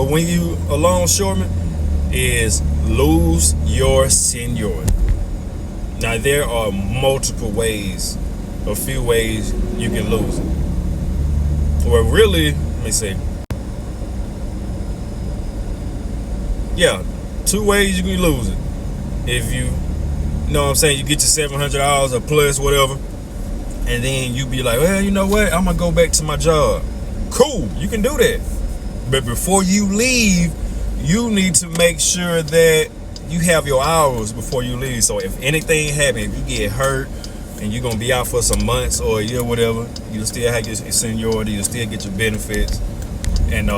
or when you a longshoreman is lose your seniority. Now there are multiple ways, a few ways you can lose it. Well, really, let me see. Yeah, two ways you can lose it. If you know what I'm saying, you get your $700 or plus whatever, and then you be like, well, you know what, I'm gonna go back to my job. Cool, you can do that. But before you leave, you need to make sure that you have your hours before you leave. So if anything happens, if you get hurt and you're gonna be out for some months or a year, whatever, you'll still have your seniority, you'll still get your benefits, and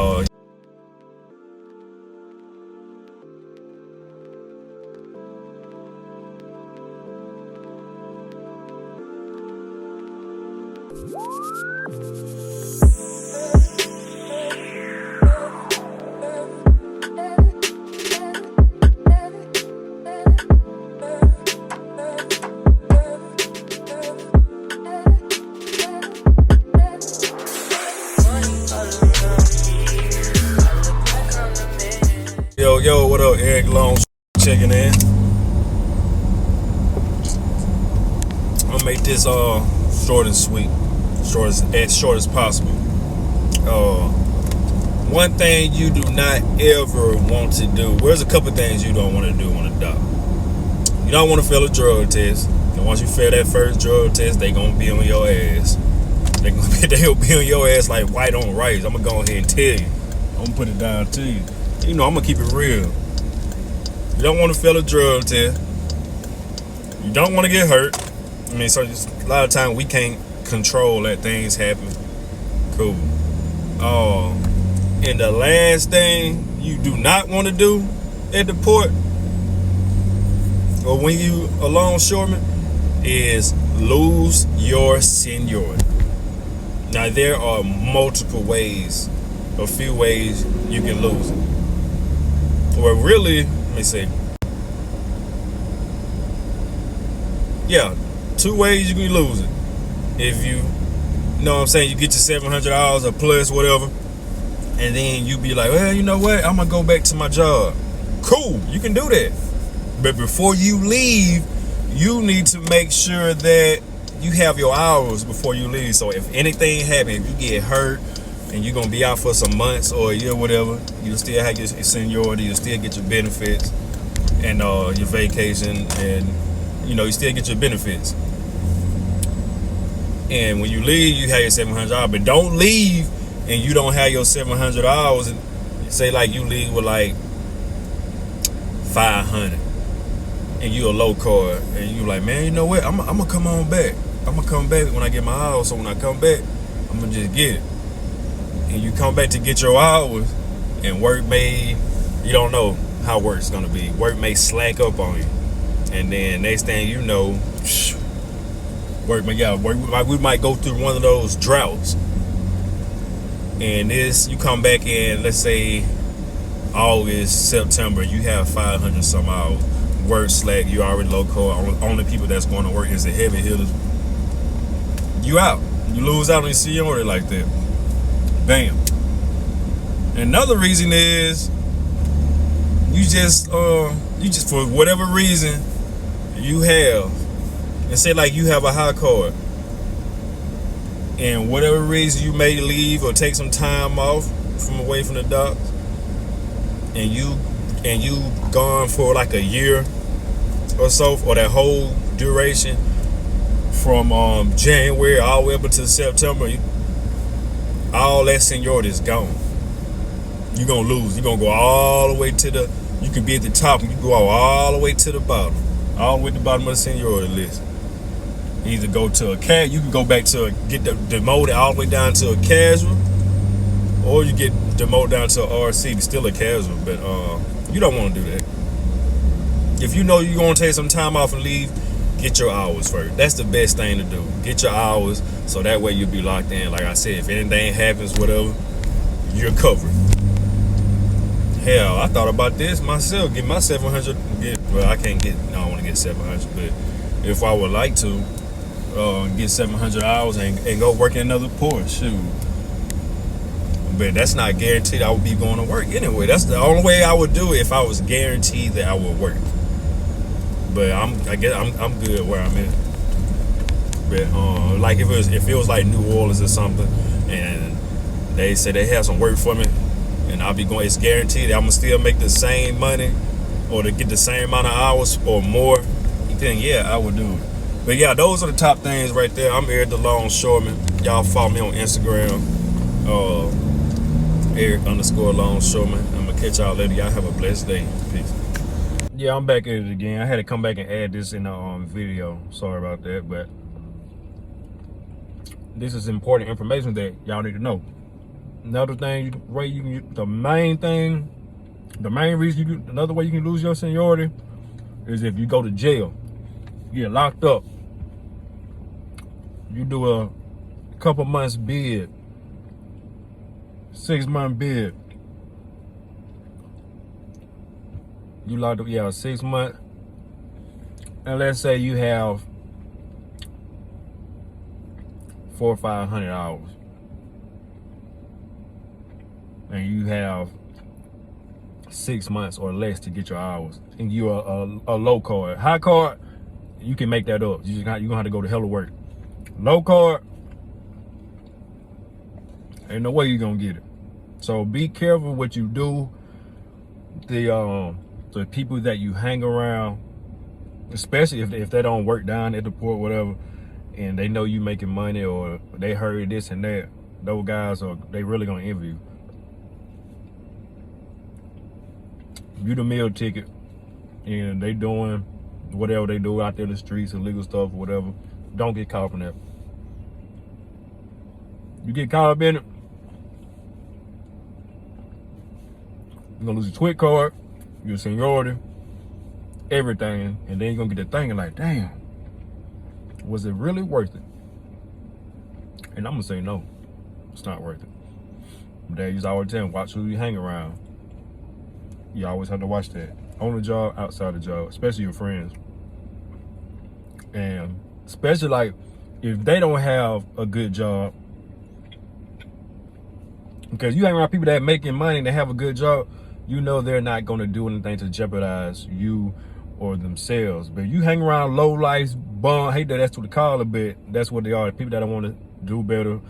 yo, what up, Eric Long checking in. I'm gonna make this short and sweet, as short as possible. One thing you do not ever want to do. There's a couple things you don't want to do on a dock. You don't want to fail a drug test. And once you fail that first drug test, they gonna be on your ass. They'll be on your ass like white on rice. I'm gonna go ahead and tell you. I'm gonna put it down to you. You know, I'm gonna keep it real. You don't want to fail a drug test. You don't want to get hurt. I mean, so just, a lot of times we can't control that things happen. Cool. And the last thing you do not want to do at the port, or when you a longshoreman, is lose your seniority. Now there are multiple ways, a few ways you can lose it. Well, really, let me see. Yeah, two ways you can lose it. If you know what I'm saying, you get your $700 or plus whatever, and then you be like, well, you know what, I'm gonna go back to my job. Cool, you can do that. But before you leave, you need to make sure that you have your hours before you leave. So if anything happens, if you get hurt and you're gonna be out for some months or a year, whatever, you'll still have your seniority, you'll still get your benefits and your vacation, and you know, you still get your benefits. And when you leave, you have your $700, but don't leave and you don't have your $700 and say like you leave with like $500 and you a low card and you like, man, you know what, I'm gonna come on back. I'm gonna come back when I get my hours. So when I come back, I'm gonna just get it. And you come back to get your hours, and work may, you don't know how work's gonna be. Work may slack up on you, and then next thing you know, work may we might go through one of those droughts. And this, you come back in, let's say August, September, you have 500 some hours. Work slack, you already low code. Only people that's going to work is the heavy hitters. You out. You lose out on your seniority like that. Bam. Another reason is you just for whatever reason you have, and say like you have a high card, and whatever reason you may leave or take some time off from away from the dock, and you gone for like a year or so, or that whole duration from January all the way up until September, all that seniority is gone. You're gonna lose. You're gonna go all the way to the, you can be at the top and you go all the way to the bottom, all the way to the bottom of the seniority list. Either go to a you can go back to get demoted all the way down to a casual, or you get demoted down to a RC, still a casual, but you don't want to do that. If you know you're gonna take some time off and leave, get your hours first. That's the best thing to do. Get your hours, so that way you'll be locked in. Like I said, if anything happens, whatever, you're covered. Hell, I thought about this myself. Get my 700. I can't get. No, I want to get 700. But if I would like to get 700 hours and go work in another port, shoot, but that's not guaranteed I would be going to work anyway. That's the only way I would do it if I was guaranteed that I would work. But I guess I'm good where I'm at. But like if it was like New Orleans or something, and they said they have some work for me, and I'll be going, it's guaranteed that I'm gonna still make the same money or to get the same amount of hours or more, then yeah, I would do it. But yeah, those are the top things right there. I'm Eric the Longshoreman. Y'all follow me on Instagram, Eric_Longshoreman. I'm gonna catch y'all later. Y'all have a blessed day. Peace. Yeah, I'm back at it again. I had to come back and add this in the video. Sorry about that, but this is important information that y'all need to know. Another thing, another way you can lose your seniority is if you go to jail, you get locked up, you do a couple months bid, 6-month bid, you locked up, 6 months, and let's say you have 400 or 500 hours, and you have 6 months or less to get your hours, and you're a low card. High card, you can make that up. You're gonna have to go to hell of work. Low card, ain't no way you're gonna get it. So be careful what you do. The people that you hang around, especially if they don't work down at the port, whatever, and they know you making money or they heard this and that, those guys they really gonna envy you. You the meal ticket, and they doing whatever they do out there in the streets, illegal stuff or whatever. Don't get caught up in that. You get caught up in it, you're gonna lose your TWIC card, your seniority, everything, and then you're gonna get the thinking like, damn, was it really worth it? And I'm gonna say no, it's not worth it. But they used to always tell me, watch who you hang around. You always have to watch that. On the job, outside the job, especially your friends. And especially like if they don't have a good job, because you hang around people that are making money and they have a good job, you know they're not gonna do anything to jeopardize you or themselves. But you hang around low life bum, hate that that's what they call it, but that's what they are. People that don't want to do better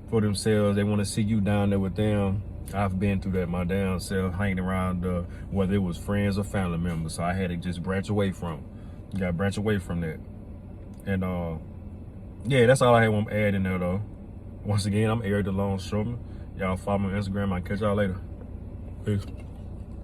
for themselves, they want to see you down there with them. I've been through that my damn self, hanging around whether it was friends or family members. So I had to just branch away from. You gotta branch away from that. And yeah, that's all I had want to add in there though. Once again, I'm Eric the Longshoreman. Y'all follow me on Instagram. I'll catch y'all later. Peace.